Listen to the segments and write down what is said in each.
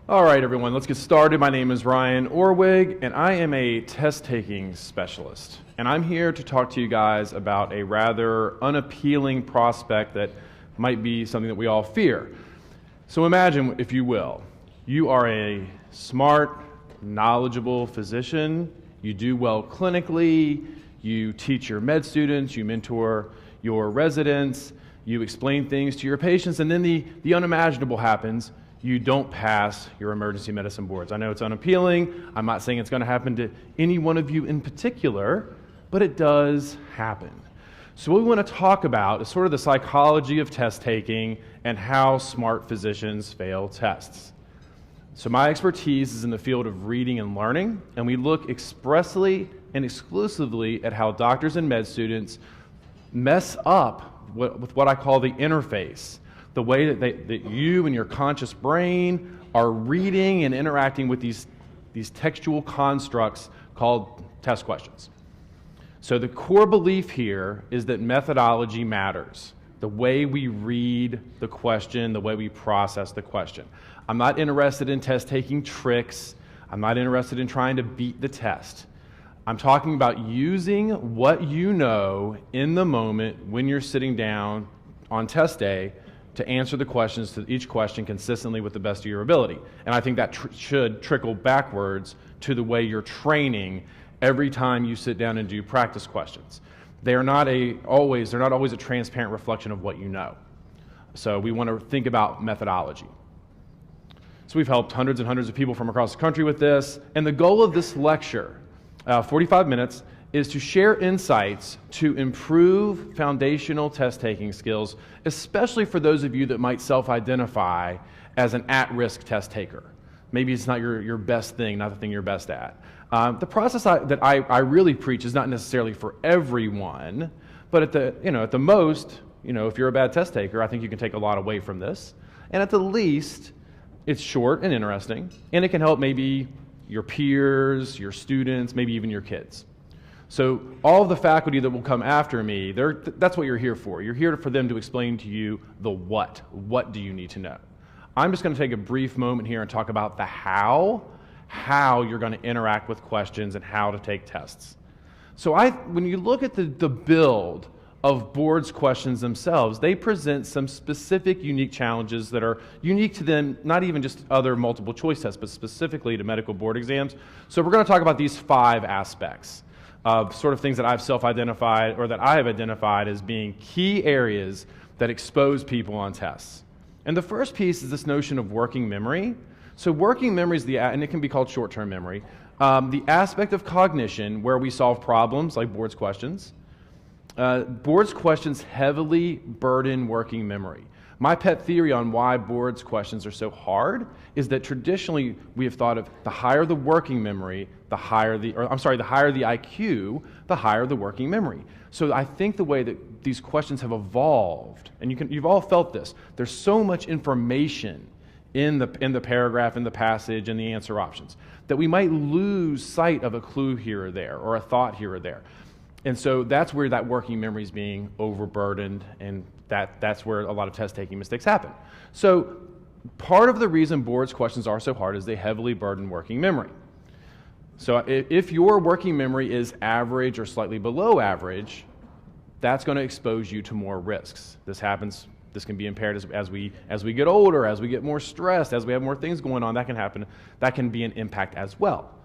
All right, everyone, let's get started. My name is Ryan Orwig, and I am a test-taking specialist. And I'm here to talk to you guys about a rather unappealing prospect that might be something that we all fear. So imagine, if you will, you are a smart, knowledgeable physician. You do well clinically. You teach your med students. You mentor your residents. You explain things to your patients. And then the unimaginable happens. You don't pass your emergency medicine boards. I know it's unappealing. I'm not saying it's going to happen to any one of you in particular, but it does happen. So what we want to talk about is sort of the psychology of test taking and how smart physicians fail tests. So my expertise is in the field of reading and learning, and we look expressly and exclusively at how doctors and med students mess up with what I call the interface. The way that you and your conscious brain are reading and interacting with these textual constructs called test questions. So the core belief here is that methodology matters. The way we read the question, the way we process the question. I'm not interested in test-taking tricks. I'm not interested in trying to beat the test. I'm talking about using what you know in the moment when you're sitting down on test day to answer the questions to each question consistently with the best of your ability. And I think that should trickle backwards to the way you're training every time you sit down and do practice questions. They're not always a transparent reflection of what you know. So we want to think about methodology. So we've helped hundreds and hundreds of people from across the country with this. And the goal of this lecture, 45 minutes, is to share insights to improve foundational test-taking skills, especially for those of you that might self-identify as an at-risk test taker. Maybe it's not your best thing, not the thing you're best at. The process that I really preach is not necessarily for everyone, but at the most, if you're a bad test taker, I think you can take a lot away from this. And at the least, it's short and interesting, and it can help maybe your peers, your students, maybe even your kids. So all of the faculty that will come after me, that's what you're here for. You're here for them to explain to you the what. What do you need to know? I'm just going to take a brief moment here and talk about the how you're going to interact with questions and how to take tests. So when you look at the build of boards questions themselves, they present some specific unique challenges that are unique to them, not even just other multiple choice tests, but specifically to medical board exams. So we're going to talk about these 5 aspects of sort of things that I've self-identified or that I have identified as being key areas that expose people on tests. And the first piece is this notion of working memory. So working memory is and it can be called short-term memory, the aspect of cognition where we solve problems like boards questions. Boards questions heavily burden working memory. My pet theory on why boards questions are so hard is that traditionally we have thought of the higher the working memory, the higher the IQ, the higher the working memory. So I think the way that these questions have evolved, and you've all felt this, there's so much information in the paragraph, in the passage, and the answer options, that we might lose sight of a clue here or there, or a thought here or there. And so that's where that working memory is being overburdened, and that's where a lot of test-taking mistakes happen. So part of the reason boards questions are so hard is they heavily burden working memory. So if your working memory is average or slightly below average, that's going to expose you to more risks. This can be impaired as we get older, as we get more stressed, as we have more things going on. That can happen. That can be an impact as well.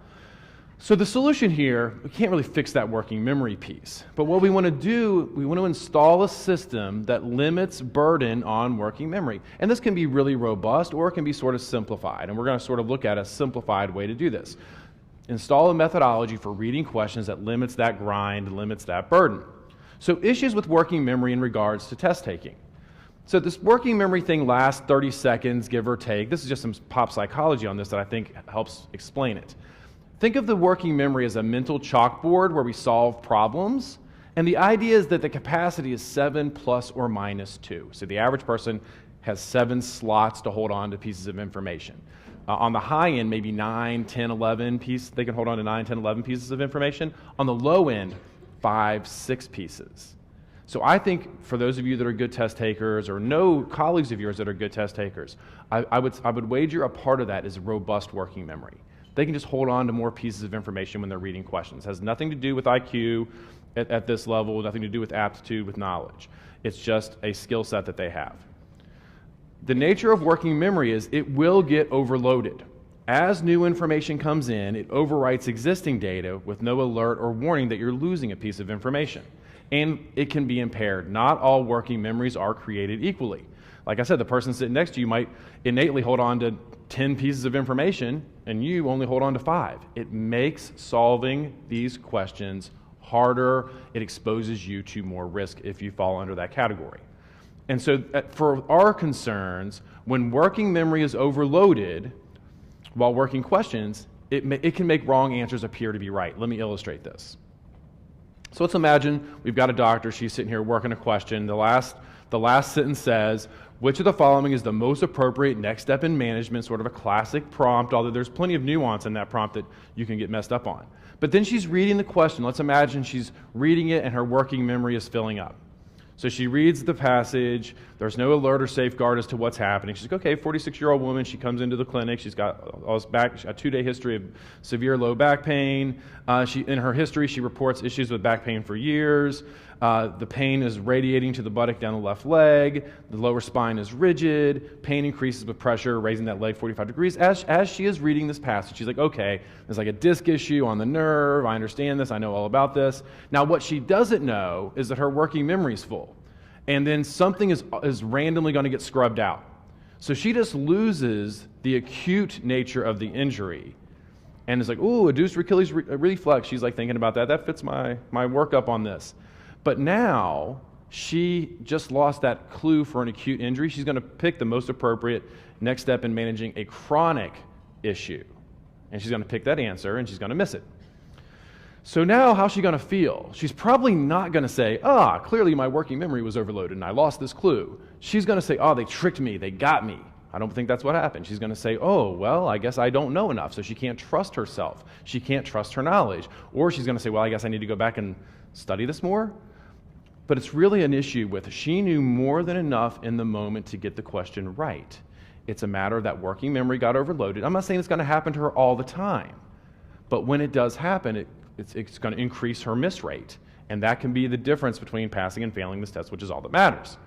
So the solution here, we can't really fix that working memory piece. But what we want to do, we want to install a system that limits burden on working memory. And this can be really robust or it can be sort of simplified. And we're going to sort of look at a simplified way to do this. Install a methodology for reading questions that limits that grind, limits that burden. So issues with working memory in regards to test taking. So this working memory thing lasts 30 seconds, give or take. This is just some pop psychology on this that I think helps explain it. Think of the working memory as a mental chalkboard where we solve problems. And the idea is that the capacity is 7 plus or minus 2. So the average person has 7 slots to hold on to pieces of information. On the high end, maybe 9, 10, 11 pieces. They can hold on to 9, 10, 11 pieces of information. On the low end, 5, 6 pieces. So I think for those of you that are good test takers or know colleagues of yours that are good test takers, I would wager a part of that is robust working memory. They can just hold on to more pieces of information when they're reading questions. It has nothing to do with IQ at this level, nothing to do with aptitude, with knowledge. It's just a skill set that they have. The nature of working memory is it will get overloaded. As new information comes in, it overwrites existing data with no alert or warning that you're losing a piece of information. And it can be impaired. Not all working memories are created equally. Like I said, the person sitting next to you might innately hold on to 10 pieces of information, and you only hold on to 5. It makes solving these questions harder. It exposes you to more risk if you fall under that category. And so for our concerns, when working memory is overloaded while working questions, it can make wrong answers appear to be right. Let me illustrate this. So let's imagine we've got a doctor, she's sitting here working a question. The last sentence says, which of the following is the most appropriate next step in management, sort of a classic prompt, although there's plenty of nuance in that prompt that you can get messed up on. But then she's reading the question. Let's imagine she's reading it and her working memory is filling up. So she reads the passage. There's no alert or safeguard as to what's happening. She's like, okay, 46-year-old woman. She comes into the clinic. She's got all this a 2-day history of severe low back pain. In her history, she reports issues with back pain for years. The pain is radiating to the buttock down the left leg. The lower spine is rigid. Pain increases with pressure, raising that leg 45 degrees. As she is reading this passage, she's like, okay, there's like a disc issue on the nerve. I understand this. I know all about this. Now, what she doesn't know is that her working memory is full. And then something is randomly going to get scrubbed out. So she just loses the acute nature of the injury. And it's like, ooh, adduced Achilles reflex. She's like thinking about that. That fits my workup on this. But now she just lost that clue for an acute injury. She's going to pick the most appropriate next step in managing a chronic issue. And she's going to pick that answer, and she's going to miss it. So now how's she going to feel? She's probably not going to say, clearly my working memory was overloaded and I lost this clue. She's going to say, they tricked me, they got me. I don't think that's what happened. She's going to say, well, I guess I don't know enough. So she can't trust herself. She can't trust her knowledge. Or she's going to say, well, I guess I need to go back and study this more. But it's really an issue with she knew more than enough in the moment to get the question right. It's a matter of that working memory got overloaded. I'm not saying it's going to happen to her all the time. But when it does happen, it's going to increase her miss rate. And that can be the difference between passing and failing this test, which is all that matters.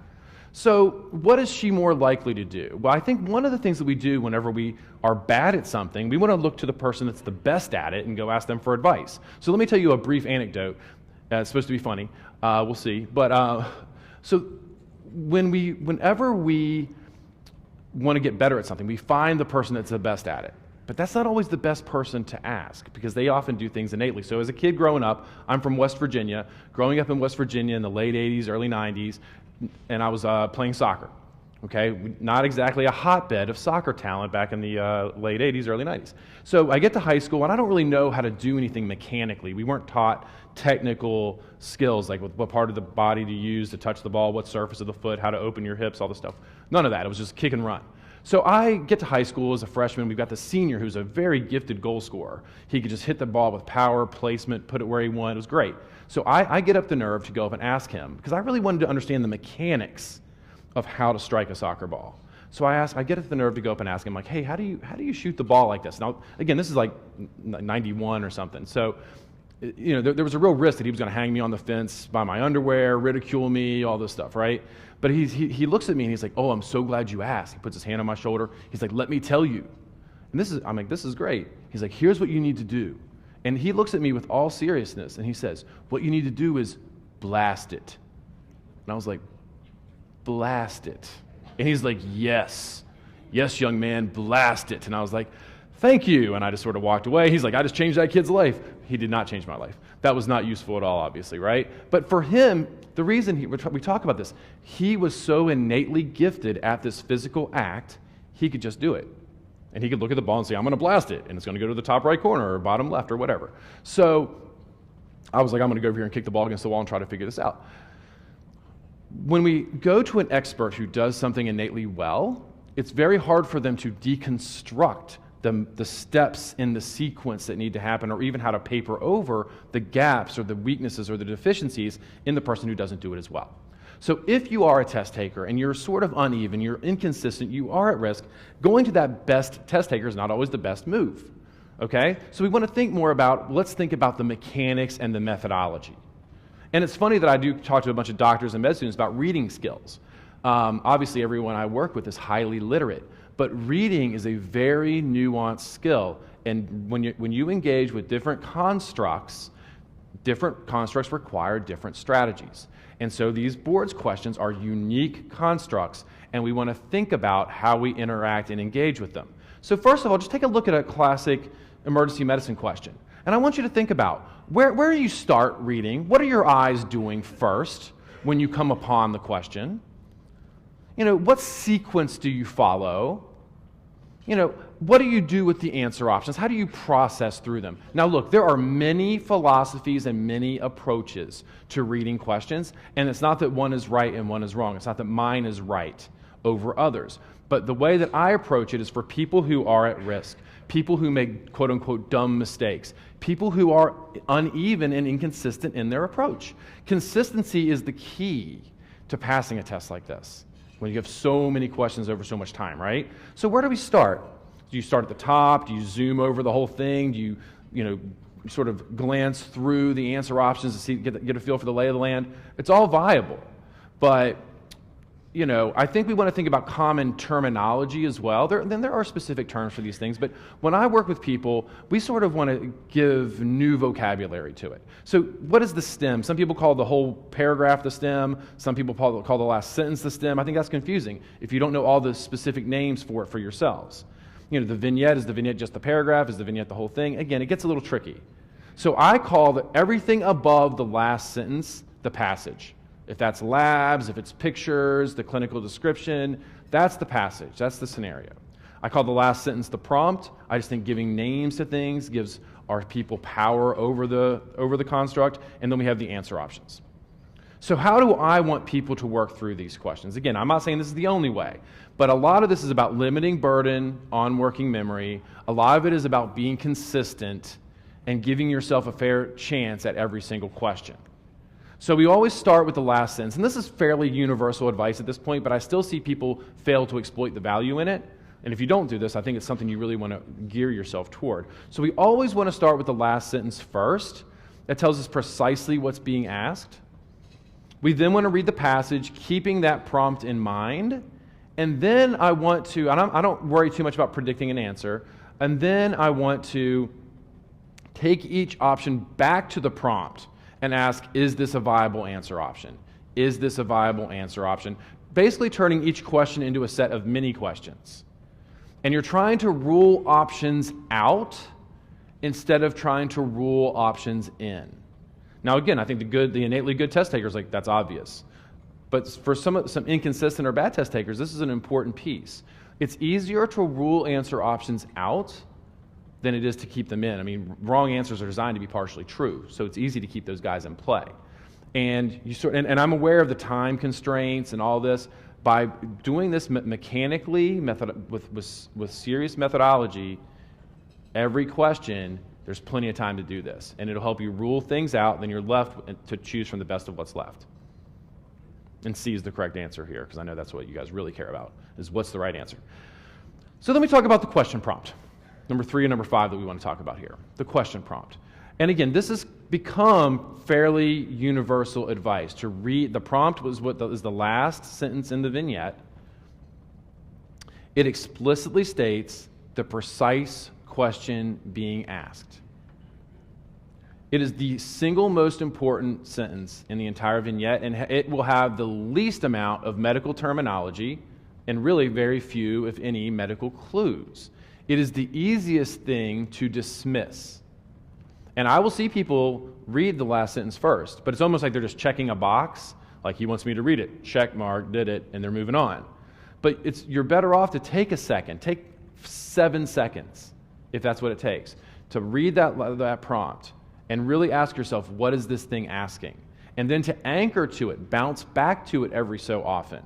So what is she more likely to do? Well, I think one of the things that we do whenever we are bad at something, we want to look to the person that's the best at it and go ask them for advice. So let me tell you a brief anecdote. It's supposed to be funny. We'll see. But so whenever we want to get better at something, we find the person that's the best at it. But that's not always the best person to ask because they often do things innately. So as a kid growing up, I'm from West Virginia. Growing up in West Virginia in the late 80s, early 90s, and I was playing soccer. Okay, not exactly a hotbed of soccer talent back in the late 80s, early 90s. So I get to high school, and I don't really know how to do anything mechanically. We weren't taught technical skills, like what part of the body to use to touch the ball, what surface of the foot, how to open your hips, all this stuff. None of that. It was just kick and run. So I get to high school as a freshman. We've got the senior who's a very gifted goal scorer. He could just hit the ball with power, placement, put it where he wanted. It was great. So I get up the nerve to go up and ask him, because I really wanted to understand the mechanics of how to strike a soccer ball. So I get up the nerve to go up and ask him, like, hey, how do you shoot the ball like this? Now, again, this is like 91 or something. So, there was a real risk that he was going to hang me on the fence by my underwear, ridicule me, all this stuff, right? But he looks at me and he's like, oh, I'm so glad you asked. He puts his hand on my shoulder. He's like, let me tell you. And I'm like, this is great. He's like, here's what you need to do. And he looks at me with all seriousness and he says, what you need to do is blast it. And I was like, blast it. And he's like, yes, young man, blast it. And I was like, thank you. And I just sort of walked away. He's like, I just changed that kid's life. He did not change my life. That was not useful at all, obviously, right? But for him, the reason we talk about this, he was so innately gifted at this physical act, he could just do it. And he could look at the ball and say, I'm going to blast it. And it's going to go to the top right corner or bottom left or whatever. So I was like, I'm going to go over here and kick the ball against the wall and try to figure this out. When we go to an expert who does something innately well, it's very hard for them to deconstruct the steps in the sequence that need to happen, or even how to paper over the gaps or the weaknesses or the deficiencies in the person who doesn't do it as well. So if you are a test taker and you're sort of uneven, you're inconsistent, you are at risk, going to that best test taker is not always the best move. Okay? So we want to think more about, let's think about the mechanics and the methodology. And it's funny that I do talk to a bunch of doctors and med students about reading skills. Obviously, everyone I work with is highly literate, but reading is a very nuanced skill. And when you engage with different constructs require different strategies. And so these boards questions are unique constructs, and we want to think about how we interact and engage with them. So first of all, just take a look at a classic emergency medicine question. And I want you to think about where you start reading. What are your eyes doing first when you come upon the question? What sequence do you follow? What do you do with the answer options? How do you process through them? Now look, there are many philosophies and many approaches to reading questions, and it's not that one is right and one is wrong. It's not that mine is right over others. But the way that I approach it is for people who are at risk, people who make quote-unquote dumb mistakes, people who are uneven and inconsistent in their approach. Consistency is the key to passing a test like this, when you have so many questions over so much time, right? So where do we start? Do you start at the top? Do you zoom over the whole thing? Do you sort of glance through the answer options to see, get a feel for the lay of the land? It's all viable, but I think we want to think about common terminology as well. There are specific terms for these things, but when I work with people, we sort of want to give new vocabulary to it. So what is the stem? Some people call the whole paragraph the stem. Some people call the last sentence the stem. I think that's confusing if you don't know all the specific names for it for yourselves. The vignette, is the vignette just the paragraph? Is the vignette the whole thing? Again, it gets a little tricky. So I call everything above the last sentence the passage. If that's labs, if it's pictures, the clinical description, that's the passage, that's the scenario. I call the last sentence the prompt. I just think giving names to things gives our people power over the construct, and then we have the answer options. So how do I want people to work through these questions? Again, I'm not saying this is the only way, but a lot of this is about limiting burden on working memory. A lot of it is about being consistent and giving yourself a fair chance at every single question. So we always start with the last sentence, and this is fairly universal advice at this point, but I still see people fail to exploit the value in it. And if you don't do this, I think it's something you really want to gear yourself toward. So we always want to start with the last sentence first. That tells us precisely what's being asked. We then want to read the passage, keeping that prompt in mind. And then I want to, I don't worry too much about predicting an answer, and then I want to take each option back to the prompt and ask, is this a viable answer option? Is this a viable answer option? Basically turning each question into a set of mini questions. And you're trying to rule options out instead of trying to rule options in. Now again, I think the innately good test takers, that's obvious. But for some inconsistent or bad test takers, this is an important piece. It's easier to rule answer options out than it is to keep them in. I mean, wrong answers are designed to be partially true, so it's easy to keep those guys in play. And I'm aware of the time constraints and all this. By doing this mechanically, with serious methodology, every question, there's plenty of time to do this. And it'll help you rule things out, and then you're left to choose from the best of what's left. And C is the correct answer here, because I know that's what you guys really care about, is what's the right answer. So then we talk about the question prompt. Number 3 and number 5 that we want to talk about here, the question prompt. And again, this has become fairly universal advice. To read, the prompt was what is the last sentence in the vignette. It explicitly states the precise question being asked. It is the single most important sentence in the entire vignette, and it will have the least amount of medical terminology and really very few, if any, medical clues. It is the easiest thing to dismiss. And I will see people read the last sentence first, but it's almost like they're just checking a box, like he wants me to read it, check mark, did it, and they're moving on. But you're better off to take a second, take 7 seconds, if that's what it takes, to read that prompt and really ask yourself, what is this thing asking? And then to anchor to it, bounce back to it every so often,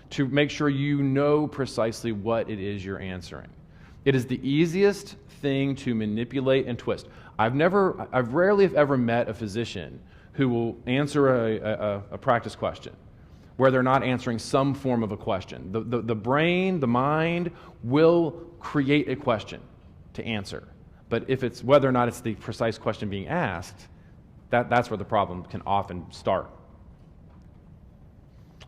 to make sure you know precisely what it is you're answering. It is the easiest thing to manipulate and twist. I've rarely have ever met a physician who will answer a practice question where they're not answering some form of a question. The brain, the mind will create a question to answer. But if it's whether or not it's the precise question being asked, that's where the problem can often start.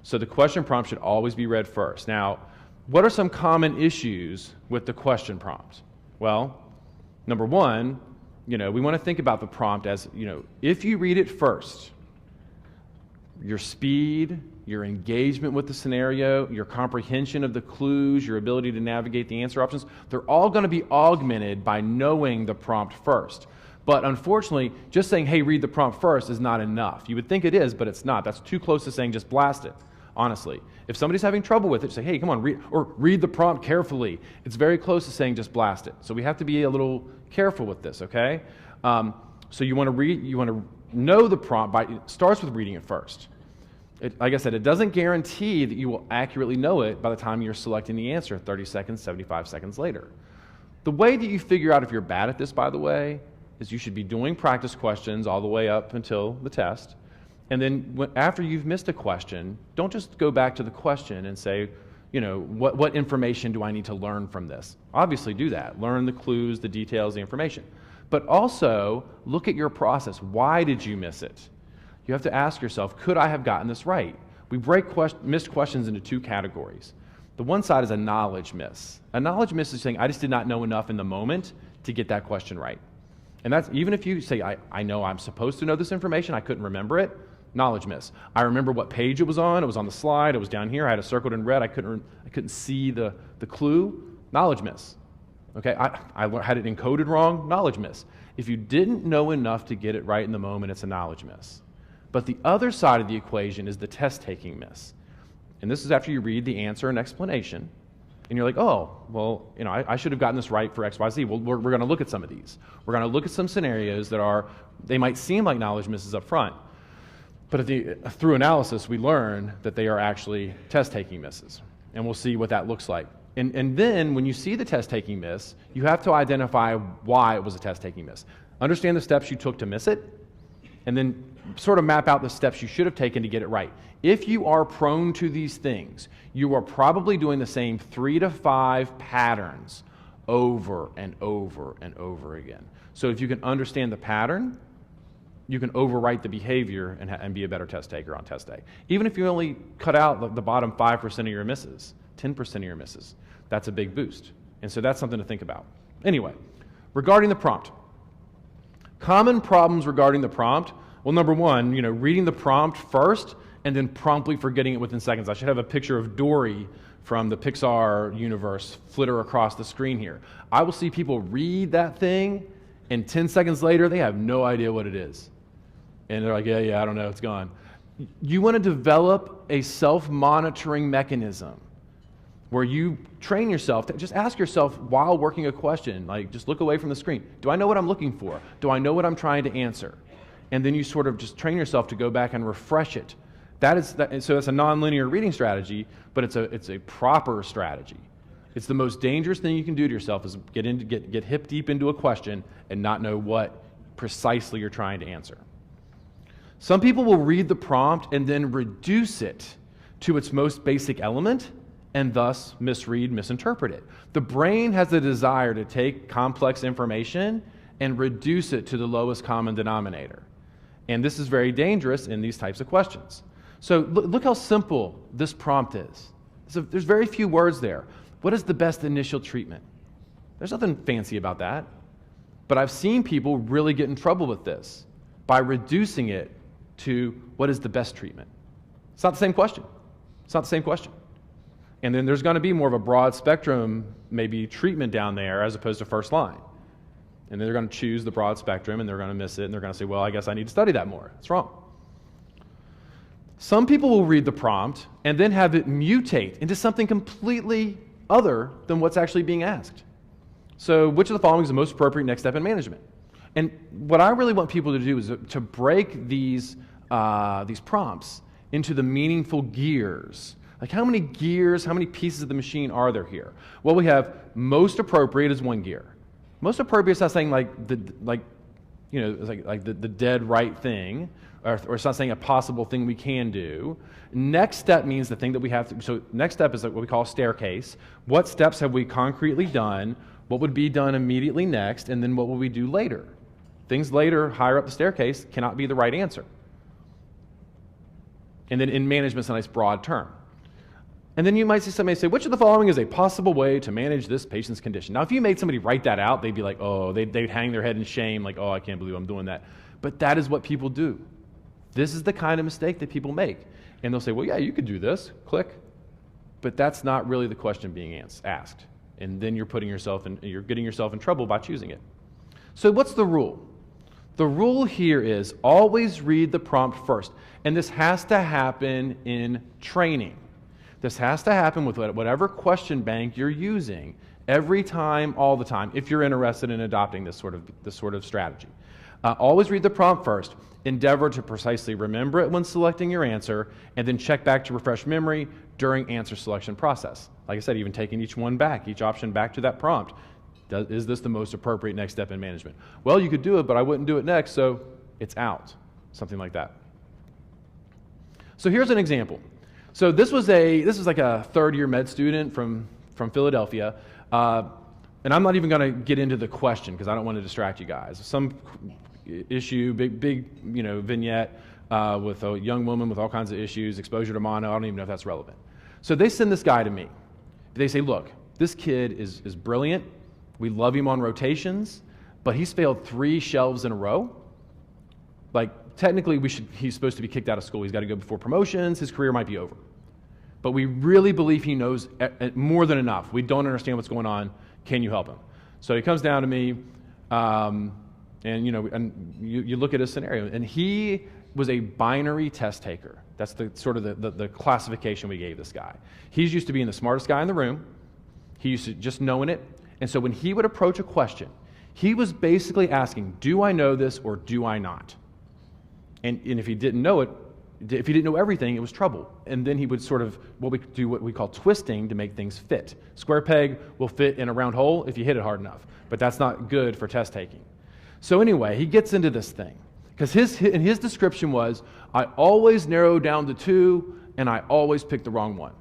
So the question prompt should always be read first. Now, what are some common issues with the question prompt? Well, number one, we want to think about the prompt as, if you read it first, your speed, your engagement with the scenario, your comprehension of the clues, your ability to navigate the answer options, they're all going to be augmented by knowing the prompt first. But unfortunately, just saying, hey, read the prompt first is not enough. You would think it is, but it's not. That's too close to saying just blast it, honestly. If somebody's having trouble with it, say, hey, come on, read the prompt carefully. It's very close to saying just blast it. So we have to be a little careful with this, okay? So you want to know the prompt it starts with reading it first. Like I said, it doesn't guarantee that you will accurately know it by the time you're selecting the answer 30 seconds, 75 seconds later. The way that you figure out if you're bad at this, by the way, is you should be doing practice questions all the way up until the test. And then after you've missed a question, don't just go back to the question and say, what information do I need to learn from this? Obviously do that. Learn the clues, the details, the information. But also look at your process. Why did you miss it? You have to ask yourself, could I have gotten this right? We break missed questions into two categories. The one side is a knowledge miss. A knowledge miss is saying, I just did not know enough in the moment to get that question right. And that's even if you say, I know I'm supposed to know this information, I couldn't remember it, knowledge miss. I remember what page it was on the slide, it was down here, I had it circled in red, I couldn't see the clue, knowledge miss. Okay, I had it encoded wrong, knowledge miss. If you didn't know enough to get it right in the moment, it's a knowledge miss. But the other side of the equation is the test-taking miss. And this is after you read the answer and explanation, and you're like, oh, well, I should have gotten this right for X, Y, Z. Well, we're going to look at some of these. We're going to look at some scenarios they might seem like knowledge misses up front, but through analysis, we learn that they are actually test-taking misses. And we'll see what that looks like. And then when you see the test-taking miss, you have to identify why it was a test-taking miss. Understand the steps you took to miss it, and then sort of map out the steps you should have taken to get it right. If you are prone to these things, you are probably doing the same 3 to 5 patterns over and over and over again. So if you can understand the pattern, you can overwrite the behavior and be a better test taker on test day. Even if you only cut out the bottom 5% of your misses, 10% of your misses, that's a big boost. And so that's something to think about. Anyway, regarding the prompt. Common problems regarding the prompt. Well, number one, reading the prompt first and then promptly forgetting it within seconds. I should have a picture of Dory from the Pixar universe flitter across the screen here. I will see people read that thing, and 10 seconds later, they have no idea what it is. And they're like, yeah, I don't know, it's gone. You want to develop a self-monitoring mechanism where you train yourself to just ask yourself while working a question, like just look away from the screen. Do I know what I'm looking for? Do I know what I'm trying to answer? And then you sort of just train yourself to go back and refresh it. So it's a nonlinear reading strategy, but it's a proper strategy. It's the most dangerous thing you can do to yourself is get hip deep into a question and not know what precisely you're trying to answer. Some people will read the prompt and then reduce it to its most basic element and thus misinterpret it. The brain has a desire to take complex information and reduce it to the lowest common denominator. And this is very dangerous in these types of questions. So look how simple this prompt is. There's very few words there. What is the best initial treatment? There's nothing fancy about that. But I've seen people really get in trouble with this by reducing it to what is the best treatment. It's not the same question. It's not the same question. And then there's going to be more of a broad spectrum, maybe treatment down there as opposed to first line. And they're going to choose the broad spectrum and they're going to miss it and they're going to say, well, I guess I need to study that more. It's wrong. Some people will read the prompt and then have it mutate into something completely other than what's actually being asked. So which of the following is the most appropriate next step in management? And what I really want people to do is to break these prompts into the meaningful gears Like how many gears, how many pieces of the machine are there here? Well, we have most appropriate is one gear. Most appropriate is not saying the dead right thing, or it's not saying a possible thing we can do. Next step means the thing that we have to, so next step is like what we call a staircase. What steps have we concretely done? What would be done immediately next? And then what will we do later? Things later, higher up the staircase, cannot be the right answer. And then in management, it's a nice broad term. And then you might see somebody say, which of the following is a possible way to manage this patient's condition? Now, if you made somebody write that out, they'd be like, oh, they'd hang their head in shame, like, oh, I can't believe I'm doing that. But that is what people do. This is the kind of mistake that people make. And they'll say, well, yeah, you could do this, click. But that's not really the question being asked. And then you're getting yourself in trouble by choosing it. So what's the rule? The rule here is always read the prompt first. And this has to happen in training. This has to happen with whatever question bank you're using every time, all the time, if you're interested in adopting this sort of strategy. Always read the prompt first. Endeavor to precisely remember it when selecting your answer, and then check back to refresh memory during answer selection process. Like I said, even taking each option back to that prompt. Is this the most appropriate next step in management? Well, you could do it, but I wouldn't do it next, so it's out. Something like that. So here's an example. So this was like a third-year med student from Philadelphia, and I'm not even going to get into the question because I don't want to distract you guys. Some issue, big vignette with a young woman with all kinds of issues, exposure to mono. I don't even know if that's relevant. So they send this guy to me. They say, look, this kid is brilliant. We love him on rotations, but he's failed 3 shelves in a row. Like, technically, he's supposed to be kicked out of school. He's got to go before promotions. His career might be over. But we really believe he knows more than enough. We don't understand what's going on. Can you help him? So he comes down to me, and you look at his scenario, and he was a binary test taker. That's the sort of the classification we gave this guy. He's used to being the smartest guy in the room. He used to just knowing it. And so when he would approach a question, he was basically asking, do I know this or do I not? And if he didn't know it, if he didn't know everything, it was trouble. And then he would sort of what we call twisting to make things fit. Square peg will fit in a round hole if you hit it hard enough, but that's not good for test taking. So anyway, he gets into this thing because his description was, I always narrow down to 2 and I always pick the wrong one.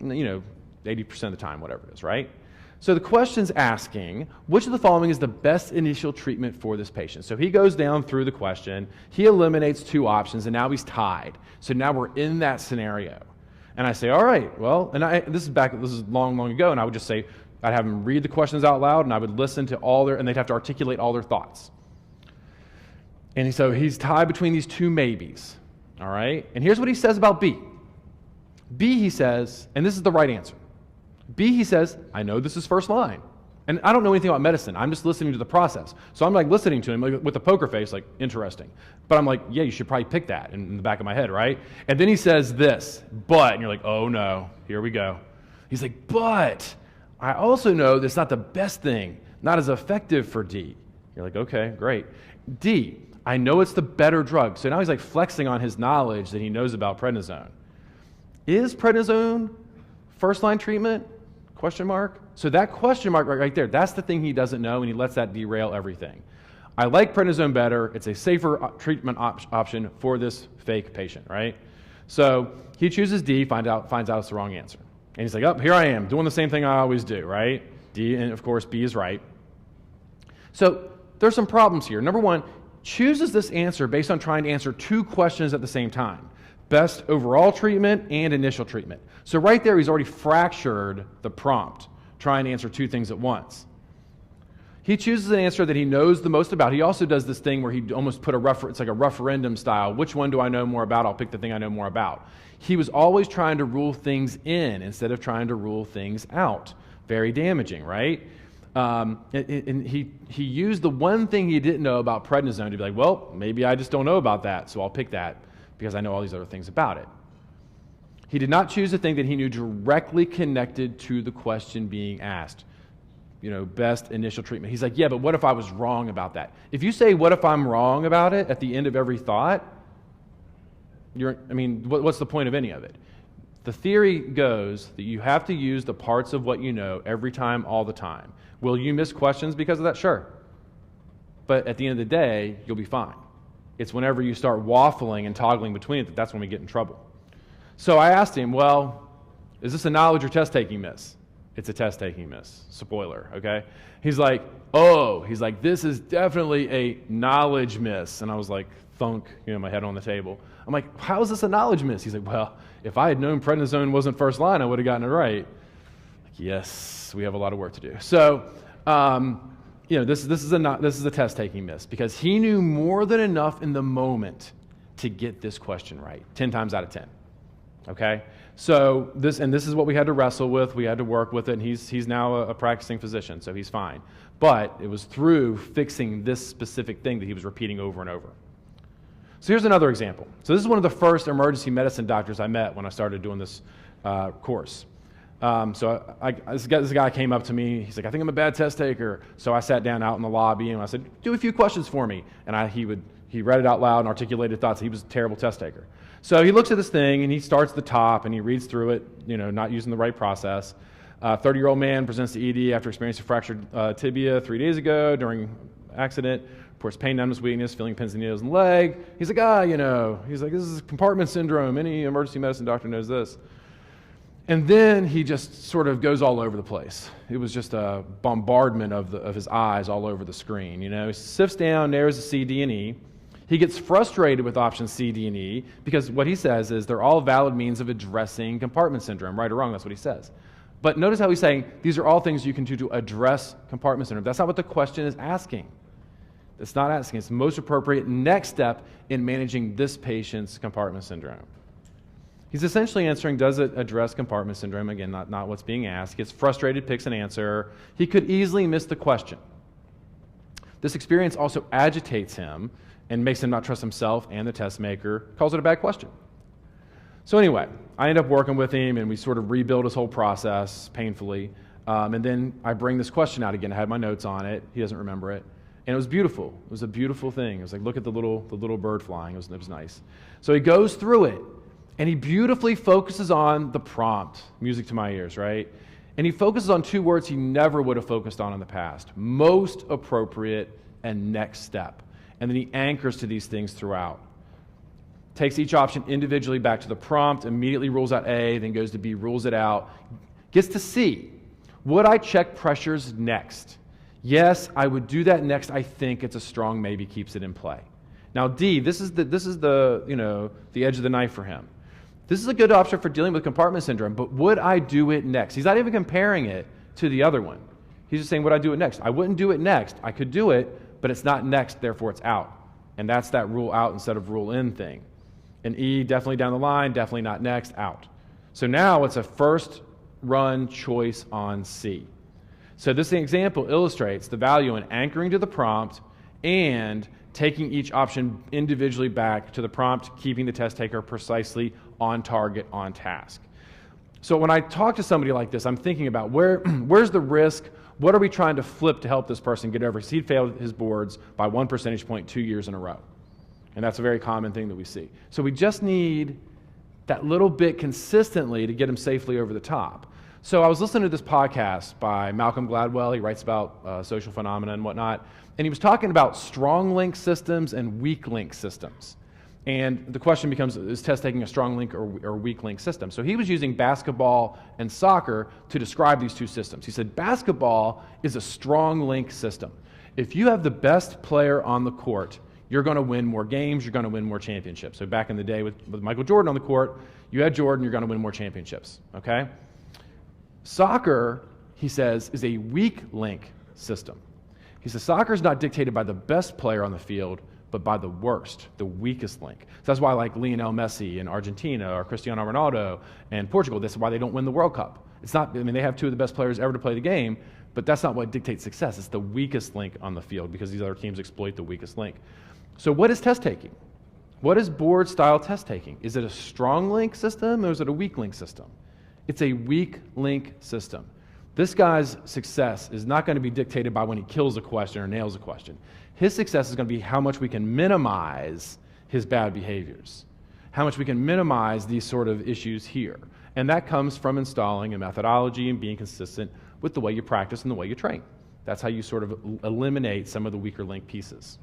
80% of the time, whatever it is, right? So the question's asking, which of the following is the best initial treatment for this patient? So he goes down through the question, he eliminates 2 options, and now he's tied. So now we're in that scenario. And I say, all right, well, and this is long, long ago, and I would just say, I'd have them read the questions out loud, and I would listen to and they'd have to articulate all their thoughts. And so he's tied between these 2 maybes, all right? And here's what he says about B. B, he says, and this is the right answer. B, he says, I know this is first line. And I don't know anything about medicine. I'm just listening to the process. So I'm like listening to him with a poker face, like, interesting. But I'm like, yeah, you should probably pick that in the back of my head, right? And then he says this, but, and you're like, oh no, here we go. He's like, but I also know that's not the best thing, not as effective for D. You're like, okay, great. D, I know it's the better drug. So now he's like flexing on his knowledge that he knows about prednisone. Is prednisone first line treatment? Question mark. So that question mark right there, that's the thing he doesn't know, and he lets that derail everything. I like prednisone better. It's a safer treatment option for this fake patient, right? So he chooses D, finds out it's the wrong answer. And he's like, oh, here I am, doing the same thing I always do, right? D, and of course, B is right. So there's some problems here. Number 1, chooses this answer based on trying to answer 2 questions at the same time. Best overall treatment and initial treatment. So right there, he's already fractured the prompt, trying to answer 2 things at once. He chooses an answer that he knows the most about. He also does this thing where he almost put it's like a referendum style. Which one do I know more about? I'll pick the thing I know more about. He was always trying to rule things in instead of trying to rule things out. Very damaging, right? And he used the one thing he didn't know about prednisone to be like, well, maybe I just don't know about that, so I'll pick that because I know all these other things about it. He did not choose a thing that he knew directly connected to the question being asked. Best initial treatment. He's like, yeah, but what if I was wrong about that? If you say, what if I'm wrong about it at the end of every thought, what's the point of any of it? The theory goes that you have to use the parts of what you know every time, all the time. Will you miss questions because of that? Sure. But at the end of the day, you'll be fine. It's whenever you start waffling and toggling between it that's when we get in trouble. So I asked him, well, is this a knowledge or test-taking miss? It's a test-taking miss. Spoiler, okay? He's like, this is definitely a knowledge miss. And I was like, thunk, my head on the table. I'm like, how is this a knowledge miss? He's like, well, if I had known prednisone wasn't first line, I would have gotten it right. Like, yes, we have a lot of work to do. So, this is a test-taking miss because he knew more than enough in the moment to get this question right, 10 times out of 10. Okay? So this is what we had to wrestle with. We had to work with it, and he's now a practicing physician, so he's fine. But it was through fixing this specific thing that he was repeating over and over. So here's another example. So this is one of the first emergency medicine doctors I met when I started doing this course. This guy came up to me. He's like, I think I'm a bad test taker. So I sat down out in the lobby, and I said, do a few questions for me. And he read it out loud and articulated thoughts. He was a terrible test taker. So he looks at this thing, and he starts at the top, and he reads through it, not using the right process. 30-year-old man presents to ED after experiencing a fractured tibia 3 days ago during accident. Reports pain, numbness, weakness, feeling pins and needles in the leg. He's like, this is compartment syndrome. Any emergency medicine doctor knows this. And then he just sort of goes all over the place. It was just a bombardment of his eyes all over the screen. He sifts down, narrows the C, D, and E. He gets frustrated with options C, D, and E because what he says is they're all valid means of addressing compartment syndrome. Right or wrong, that's what he says. But notice how he's saying these are all things you can do to address compartment syndrome. That's not what the question is asking. It's not asking. It's the most appropriate next step in managing this patient's compartment syndrome. He's essentially answering, does it address compartment syndrome? Again, not what's being asked. He gets frustrated, picks an answer. He could easily miss the question. This experience also agitates him and makes him not trust himself and the test maker, calls it a bad question. So anyway, I end up working with him, and we sort of rebuild his whole process painfully. And then I bring this question out again. I had my notes on it. He doesn't remember it. And it was beautiful. It was a beautiful thing. It was like, look at the little bird flying. It was nice. So he goes through it, and he beautifully focuses on the prompt, music to my ears, right? And he focuses on two words he never would have focused on in the past, most appropriate and next step. And then he anchors to these things throughout. Takes each option individually back to the prompt, immediately rules out A, then goes to B, rules it out, gets to C. Would I check pressures next? Yes, I would do that next. I think it's a strong maybe, keeps it in play. Now D, this is the edge of the knife for him. This is a good option for dealing with compartment syndrome, but would I do it next? He's not even comparing it to the other one. He's just saying, would I do it next? I wouldn't do it next. I could do it, but it's not next, therefore it's out. And that's that rule out instead of rule in thing. And E, definitely down the line, definitely not next, out. So now it's a first run choice on C. So this example illustrates the value in anchoring to the prompt and taking each option individually back to the prompt, keeping the test taker precisely on target, on task. So when I talk to somebody like this, I'm thinking about where's the risk? What are we trying to flip to help this person get over? He'd failed his boards by 1 percentage point 2 years in a row. And that's a very common thing that we see. So we just need that little bit consistently to get him safely over the top. So I was listening to this podcast by Malcolm Gladwell. He writes about social phenomena and whatnot. And he was talking about strong link systems and weak link systems. And the question becomes, is test taking a strong link or weak link system? So he was using basketball and soccer to describe these two systems. He said basketball is a strong link system. If you have the best player on the court, you're going to win more games, you're going to win more championships. So back in the day with Michael Jordan on the court, you had Jordan, you're going to win more championships, okay? Soccer, he says, is a weak link system. He says soccer is not dictated by the best player on the field, but by the worst, the weakest link. So that's why like Lionel Messi in Argentina or Cristiano Ronaldo and Portugal, that's why they don't win the World Cup. It's not, they have two of the best players ever to play the game, but that's not what dictates success. It's the weakest link on the field because these other teams exploit the weakest link. So what is test taking? What is board style test taking? Is it a strong link system or is it a weak link system? It's a weak link system. This guy's success is not going to be dictated by when he kills a question or nails a question. His success is going to be how much we can minimize his bad behaviors, how much we can minimize these sort of issues here. And that comes from installing a methodology and being consistent with the way you practice and the way you train. That's how you sort of eliminate some of the weaker link pieces.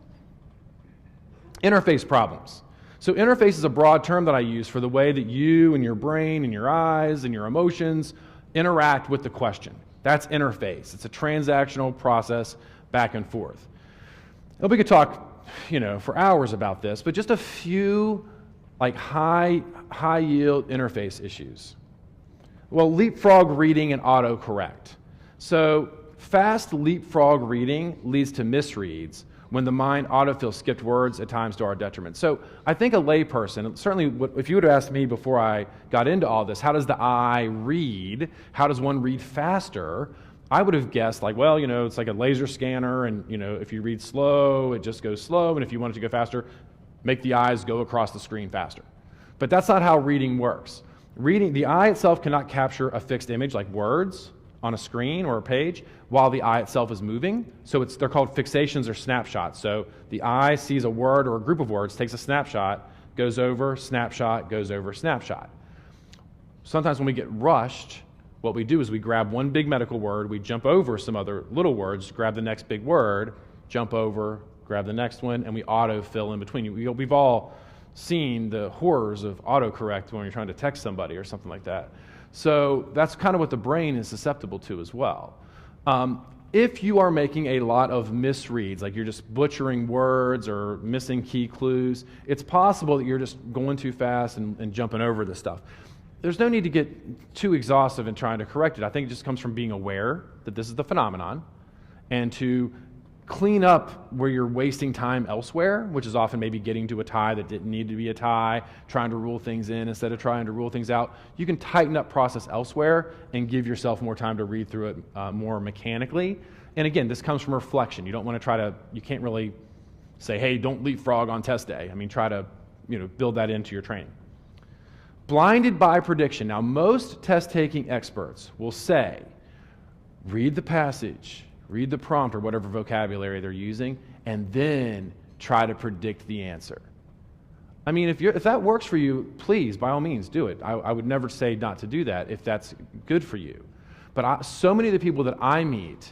Interface problems. So interface is a broad term that I use for the way that you and your brain and your eyes and your emotions interact with the question. That's interface. It's a transactional process back and forth. And we could talk, for hours about this, but just a few like high yield interface issues. Well, leapfrog reading and autocorrect. So fast leapfrog reading leads to misreads when the mind autofill skipped words at times to our detriment. So I think a layperson, certainly if you would have asked me before I got into all this, how does the eye read? How does one read faster? I would have guessed it's like a laser scanner, and if you read slow, it just goes slow, and if you want it to go faster, make the eyes go across the screen faster. But that's not how reading works. The eye itself cannot capture a fixed image like words on a screen or a page while the eye itself is moving. So they're called fixations or snapshots. So the eye sees a word or a group of words, takes a snapshot, goes over, snapshot, goes over, snapshot. Sometimes when we get rushed, what we do is we grab one big medical word, we jump over some other little words, grab the next big word, jump over, grab the next one, and we autofill in between. We've all seen the horrors of autocorrect when you're trying to text somebody or something like that. So that's kind of what the brain is susceptible to as well. If you are making a lot of misreads, like you're just butchering words or missing key clues, it's possible that you're just going too fast and jumping over this stuff. There's no need to get too exhaustive in trying to correct it. I think it just comes from being aware that this is the phenomenon and to clean up where you're wasting time elsewhere, which is often maybe getting to a tie that didn't need to be a tie, trying to rule things in instead of trying to rule things out. You can tighten up process elsewhere and give yourself more time to read through it more mechanically. And again, this comes from reflection. You don't want to you can't really say, hey, don't leapfrog on test day. I mean, try to build that into your training. Blinded by prediction. Now, most test-taking experts will say, read the passage, read the prompt or whatever vocabulary they're using, and then try to predict the answer. I mean, if that works for you, please, by all means, do it. I would never say not to do that if that's good for you. But so many of the people that I meet,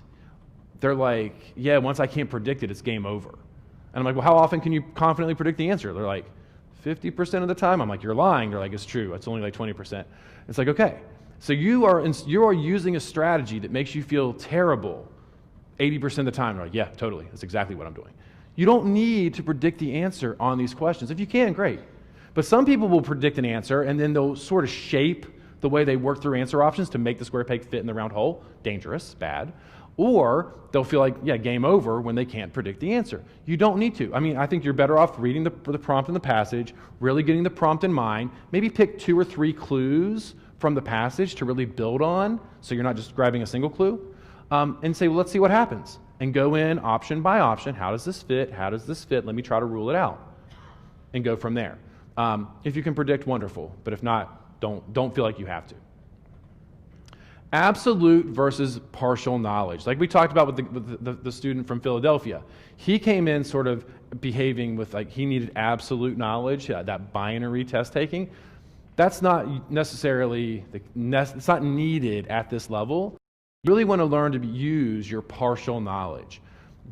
they're like, yeah, once I can't predict it, it's game over. And I'm like, well, how often can you confidently predict the answer? They're like, 50% of the time. I'm like, you're lying. They're like, it's true. It's only like 20%. It's like, okay. So you are using a strategy that makes you feel terrible 80% of the time. They're like, yeah, totally. That's exactly what I'm doing. You don't need to predict the answer on these questions. If you can, great. But some people will predict an answer and then they'll sort of shape the way they work through answer options to make the square peg fit in the round hole. Dangerous, bad. Or they'll feel like, yeah, game over when they can't predict the answer. You don't need to. I mean, I think you're better off reading the prompt in the passage, really getting the prompt in mind, maybe pick 2 or 3 clues from the passage to really build on so you're not just grabbing a single clue, and say, well, let's see what happens. And go in option by option. How does this fit? How does this fit? Let me try to rule it out. And go from there. If you can predict, wonderful. But if not, don't feel like you have to. Absolute versus partial knowledge. Like we talked about with the student from Philadelphia. He came in sort of behaving with like he needed absolute knowledge, that binary test taking. That's not necessarily, it's not needed at this level. You really want to learn to use your partial knowledge.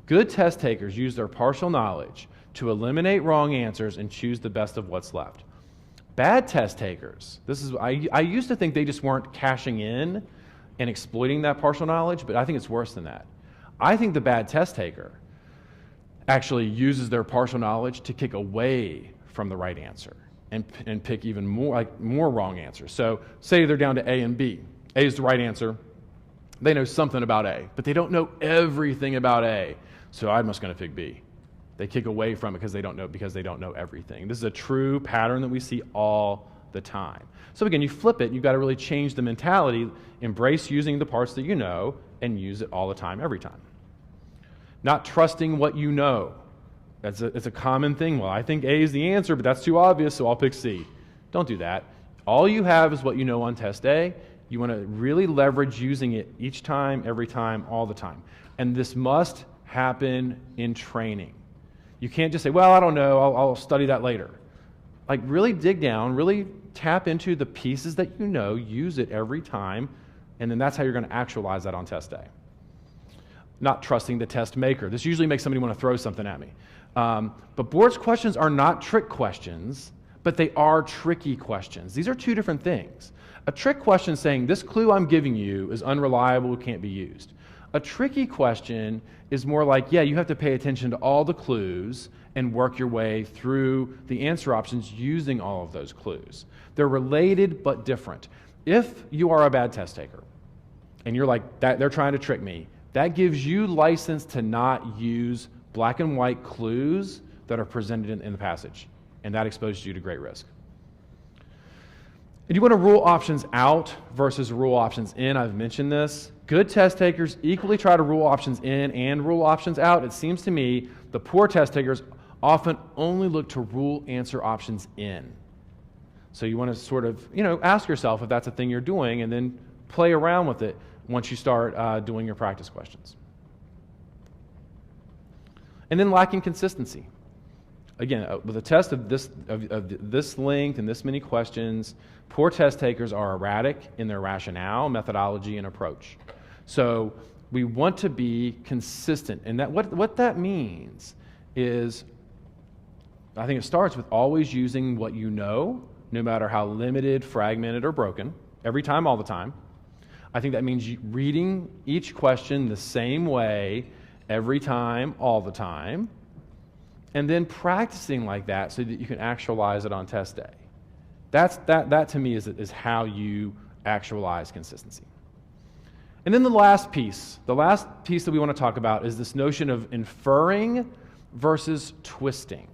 Good test takers use their partial knowledge to eliminate wrong answers and choose the best of what's left. Bad test takers, I used to think they just weren't cashing in and exploiting that partial knowledge, but I think it's worse than that. I think the bad test taker actually uses their partial knowledge to kick away from the right answer and pick even more wrong answers. So say they're down to A and B. A is the right answer. They know something about A, but they don't know everything about A. So I'm just going to pick B. They kick away from it because they don't know everything. This is a true pattern that we see all the time. So again, you flip it, you've got to really change the mentality, embrace using the parts that you know, and use it all the time, every time. Not trusting what you know. It's a common thing. Well, I think A is the answer, but that's too obvious, so I'll pick C. Don't do that. All you have is what you know on test A. You want to really leverage using it each time, every time, all the time. And this must happen in training. You can't just say, well, I don't know, I'll study that later. Like really dig down, really tap into the pieces that you know, use it every time, and then that's how you're going to actualize that on test day. Not trusting the test maker. This usually makes somebody want to throw something at me. But board's questions are not trick questions, but they are tricky questions. These are two different things. A trick question saying, this clue I'm giving you is unreliable, can't be used. A tricky question is more like, yeah, you have to pay attention to all the clues and work your way through the answer options using all of those clues. They're related but different. If you are a bad test taker and you're like, they're trying to trick me, that gives you license to not use black and white clues that are presented in the passage, and that exposes you to great risk. And you want to rule options out versus rule options in. I've mentioned this. Good test takers equally try to rule options in and rule options out. It seems to me the poor test takers often only look to rule answer options in. So you want to sort of, ask yourself if that's a thing you're doing, and then play around with it once you start doing your practice questions. And then lacking consistency. Again, with a test of this length and this many questions, poor test takers are erratic in their rationale, methodology, and approach. So we want to be consistent. And what that means is, I think it starts with always using what you know, no matter how limited, fragmented, or broken, every time, all the time. I think that means reading each question the same way every time, all the time, and then practicing like that so that you can actualize it on test day. That to me is how you actualize consistency. And then the last piece that we want to talk about is this notion of inferring versus twisting.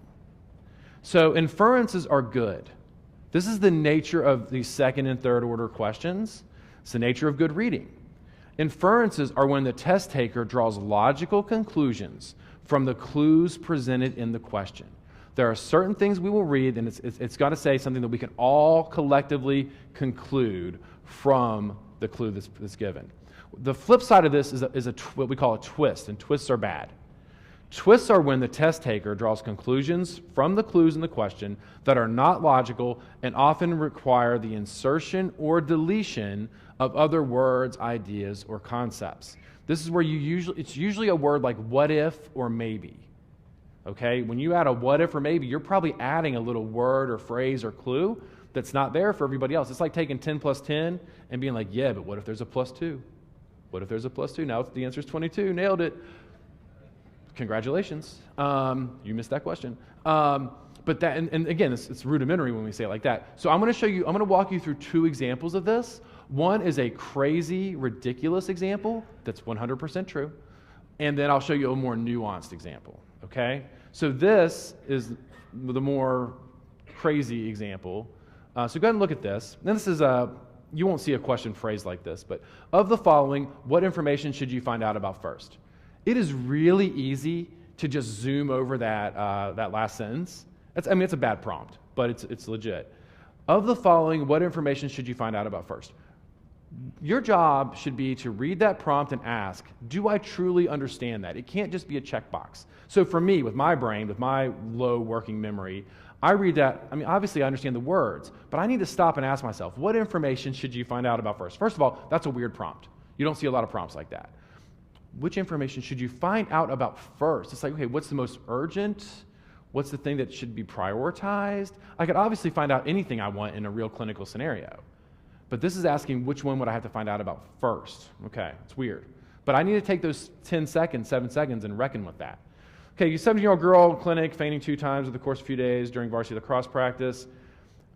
So inferences are good. This is the nature of these second and third order questions. It's the nature of good reading. Inferences are when the test taker draws logical conclusions from the clues presented in the question. There are certain things we will read, and it's got to say something that we can all collectively conclude from the clue that's given. The flip side of this is what we call a twist, and twists are bad. Twists are when the test taker draws conclusions from the clues in the question that are not logical and often require the insertion or deletion of other words, ideas, or concepts. This is where it's usually a word like what if or maybe. Okay? When you add a what if or maybe, you're probably adding a little word or phrase or clue that's not there for everybody else. It's like taking 10 plus 10 and being like, yeah, but what if there's a plus 2? What if there's a plus 2? Now the answer is 22. Nailed it. Congratulations. You missed that question. But that, and again, it's rudimentary when we say it like that. So I'm going to walk you through two examples of this. One is a crazy, ridiculous example that's 100% true. And then I'll show you a more nuanced example, okay? So this is the more crazy example. So go ahead and look at this. And this is you won't see a question phrased like this, but of the following, what information should you find out about first? It is really easy to just zoom over that last sentence. It's a bad prompt, but it's legit. Of the following, what information should you find out about first? Your job should be to read that prompt and ask, do I truly understand that? It can't just be a checkbox. So for me, with my brain, with my low working memory, I read that, obviously I understand the words, but I need to stop and ask myself, what information should you find out about first? First of all, that's a weird prompt. You don't see a lot of prompts like that. Which information should you find out about first? It's like, okay, what's the most urgent? What's the thing that should be prioritized? I could obviously find out anything I want in a real clinical scenario. But this is asking which one would I have to find out about first? Okay, it's weird. But I need to take those 10 seconds, 7 seconds, and reckon with that. Okay, you 17-year-old girl, clinic, fainting 2 times over the course of a few days during varsity lacrosse practice.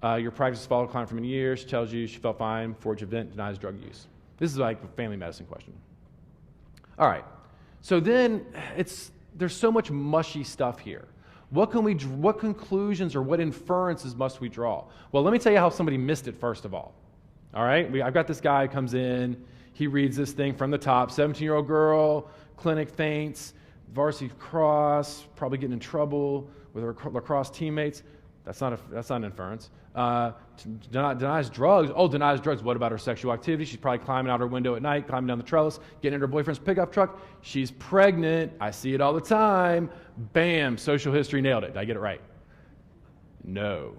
Your practice followed a client for many years. She tells you she felt fine before each event, denies drug use. This is like a family medicine question. All right, so then there's so much mushy stuff here. What conclusions or what inferences must we draw? Well, let me tell you how somebody missed it first of all. All right, I've got this guy who comes in, he reads this thing from the top, 17-year-old girl, clinic faints, varsity cross, probably getting in trouble with her lacrosse teammates. That's not an inference. Denies drugs. Oh, denies drugs. What about her sexual activity? She's probably climbing out her window at night, climbing down the trellis, getting in her boyfriend's pickup truck. She's pregnant. I see it all the time. Bam, social history, nailed it. Did I get it right? No.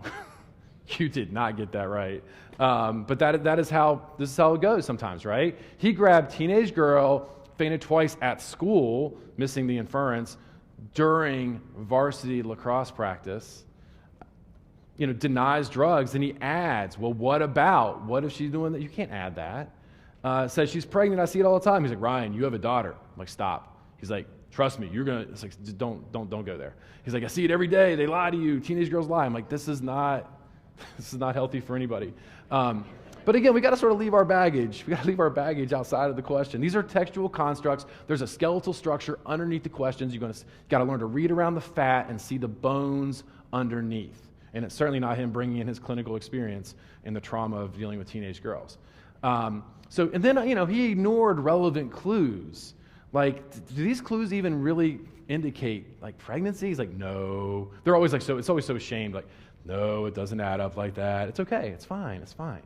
You did not get that right. But this is how it goes sometimes, right? He grabbed teenage girl, fainted twice at school, missing the inference, during varsity lacrosse practice, denies drugs, and he adds, well, what if she's doing that? You can't add that. Says she's pregnant, I see it all the time. He's like, Ryan, you have a daughter. I'm like, stop. He's like, trust me, it's like, just don't go there. He's like, I see it every day. They lie to you. Teenage girls lie. I'm like, this is not healthy for anybody. But again, we got to sort of leave our baggage. We got to leave our baggage outside of the question. These are textual constructs. There's a skeletal structure underneath the questions. You got to learn to read around the fat and see the bones underneath. And it's certainly not him bringing in his clinical experience and the trauma of dealing with teenage girls. And then he ignored relevant clues. Like, do these clues even really indicate like pregnancy? He's like, no. They're always like, so it's always so ashamed. Like, no, it doesn't add up like that. It's okay. It's fine. It's fine.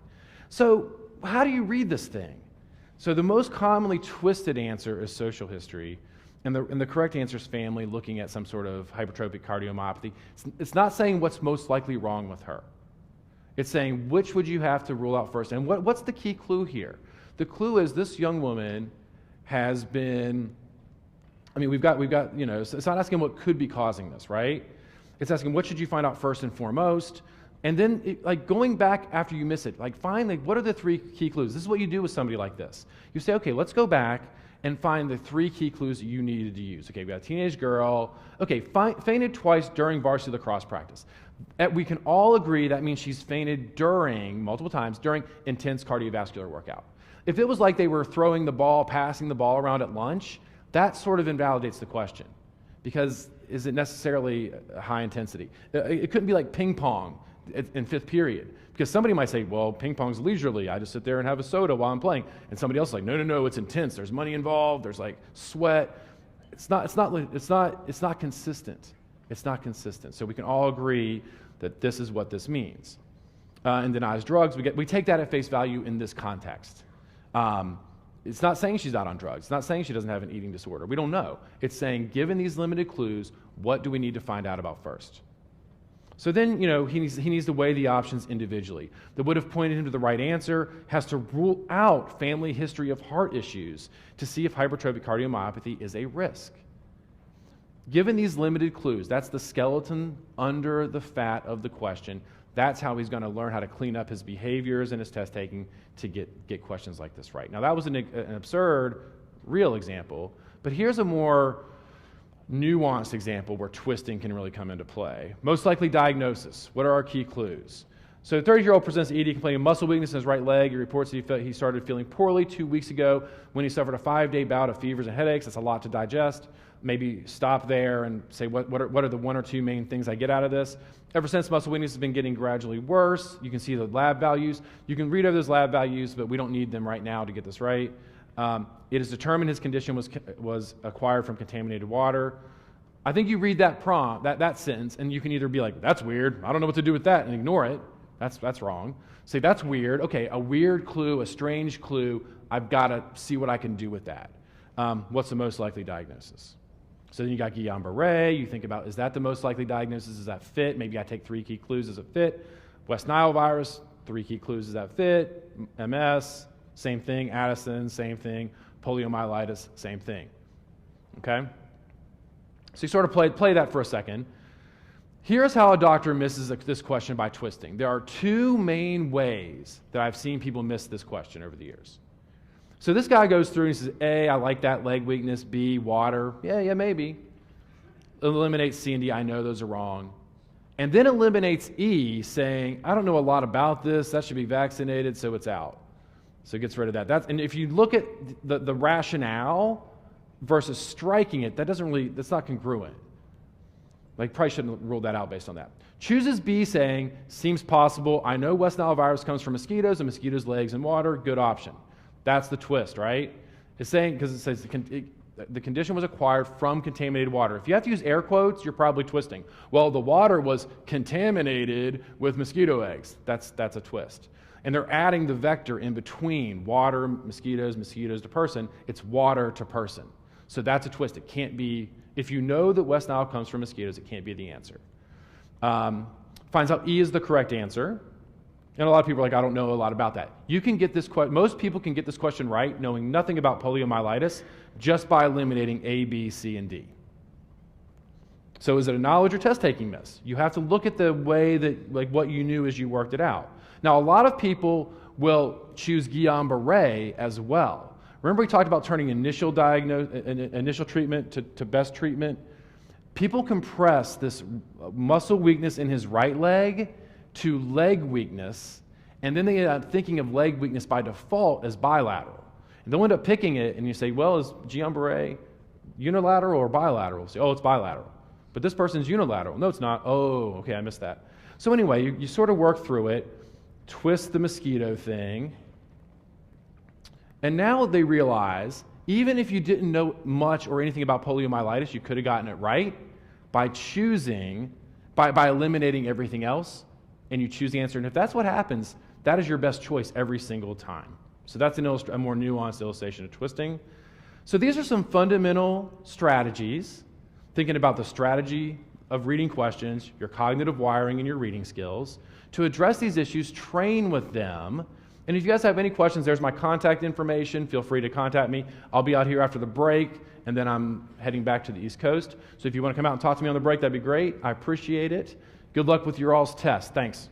So how do you read this thing? So the most commonly twisted answer is social history, and the correct answer is family, looking at some sort of hypertrophic cardiomyopathy. It's not saying what's most likely wrong with her. It's saying which would you have to rule out first. And what's the key clue here? The clue is this young woman has been, we've got, it's not asking what could be causing this, right? It's asking what should you find out first and foremost. And then, going back after you miss it, find, what are the 3 key clues? This is what you do with somebody like this. You say, okay, let's go back and find the 3 key clues that you needed to use. Okay, we got a teenage girl. Okay, fainted twice during varsity lacrosse practice. We can all agree that means she's fainted multiple times during intense cardiovascular workout. If it was like they were throwing the ball, passing the ball around at lunch, that sort of invalidates the question. Because is it necessarily high intensity? It couldn't be like ping pong in 5th period, because somebody might say, well, ping pong's leisurely. I just sit there and have a soda while I'm playing. And somebody else is like, no, it's intense. There's money involved. There's sweat. It's not consistent. It's not consistent. So we can all agree that this is what this means. And denies drugs. We take that at face value in this context. It's not saying she's not on drugs. It's not saying she doesn't have an eating disorder. We don't know. It's saying, given these limited clues, what do we need to find out about first? So then, he needs to weigh the options individually. That would have pointed him to the right answer, has to rule out family history of heart issues to see if hypertrophic cardiomyopathy is a risk. Given these limited clues, that's the skeleton under the fat of the question. That's how he's going to learn how to clean up his behaviors and his test taking to get questions like this right. Now, that was an absurd, real example, but here's a more nuanced example where twisting can really come into play. Most likely diagnosis. What are our key clues? So the 30-year-old presents ED complaining of muscle weakness in his right leg. He reports that he started feeling poorly 2 weeks ago when he suffered a 5-day bout of fevers and headaches. That's a lot to digest. Maybe stop there and say, what are the 1 or 2 main things I get out of this? Ever since, muscle weakness has been getting gradually worse. You can see the lab values. You can read over those lab values, but we don't need them right now to get this right. It is determined his condition was acquired from contaminated water. I think you read that that sentence, and you can either be like, that's weird, I don't know what to do with that, and ignore it. That's wrong. Say, that's weird. Okay, a weird clue, a strange clue, I've got to see what I can do with that. What's the most likely diagnosis? So then you got Guillain-Barré. You think about, is that the most likely diagnosis? Does that fit? Maybe I take 3 key clues. Does it fit? West Nile virus, 3 key clues. Does that fit? MS, same thing. Addison, same thing. Poliomyelitis, same thing. Okay? So you sort of play that for a second. Here's how a doctor misses this question by twisting. There are 2 main ways that I've seen people miss this question over the years. So this guy goes through and he says, A, I like that leg weakness. B, water. Yeah, maybe. Eliminates C and D. I know those are wrong. And then eliminates E, saying, I don't know a lot about this. That should be vaccinated, so it's out. So it gets rid of that. And if you look at the rationale versus striking it, that's not congruent. Probably shouldn't have ruled that out based on that. Chooses B, saying, seems possible. I know West Nile virus comes from mosquitoes, and mosquitoes' legs and water. Good option. That's the twist, right? It's saying, because it says the condition was acquired from contaminated water. If you have to use air quotes, you're probably twisting. Well, the water was contaminated with mosquito eggs. That's a twist. And they're adding the vector in between water, mosquitoes to person. It's water to person. So that's a twist. It can't be, if you know that West Nile comes from mosquitoes, it can't be the answer. Finds out E is the correct answer. And a lot of people are like, I don't know a lot about that. You can get this most people can get this question right, knowing nothing about poliomyelitis, just by eliminating A, B, C, and D. So is it a knowledge or test-taking miss? You have to look at the way that, like, what you knew as you worked it out. Now, a lot of people will choose Guillain-Barré as well. Remember we talked about turning initial treatment to best treatment? People compress this muscle weakness in his right leg to leg weakness, and then they end up thinking of leg weakness by default as bilateral. And they'll end up picking it, and you say, well, is Guillain-Barré unilateral or bilateral? Say, oh, it's bilateral. But this person's unilateral. No, it's not. Oh, okay, I missed that. So anyway, you sort of work through it, twist the mosquito thing, and now they realize, even if you didn't know much or anything about poliomyelitis, you could have gotten it right by choosing, by eliminating everything else, and you choose the answer. And if that's what happens, that is your best choice every single time. So that's a more nuanced illustration of twisting. So these are some fundamental strategies, thinking about the strategy of reading questions, your cognitive wiring, and your reading skills. To address these issues, train with them. And if you guys have any questions, there's my contact information. Feel free to contact me. I'll be out here after the break, and then I'm heading back to the East Coast. So if you want to come out and talk to me on the break, that'd be great. I appreciate it. Good luck with your all's test. Thanks.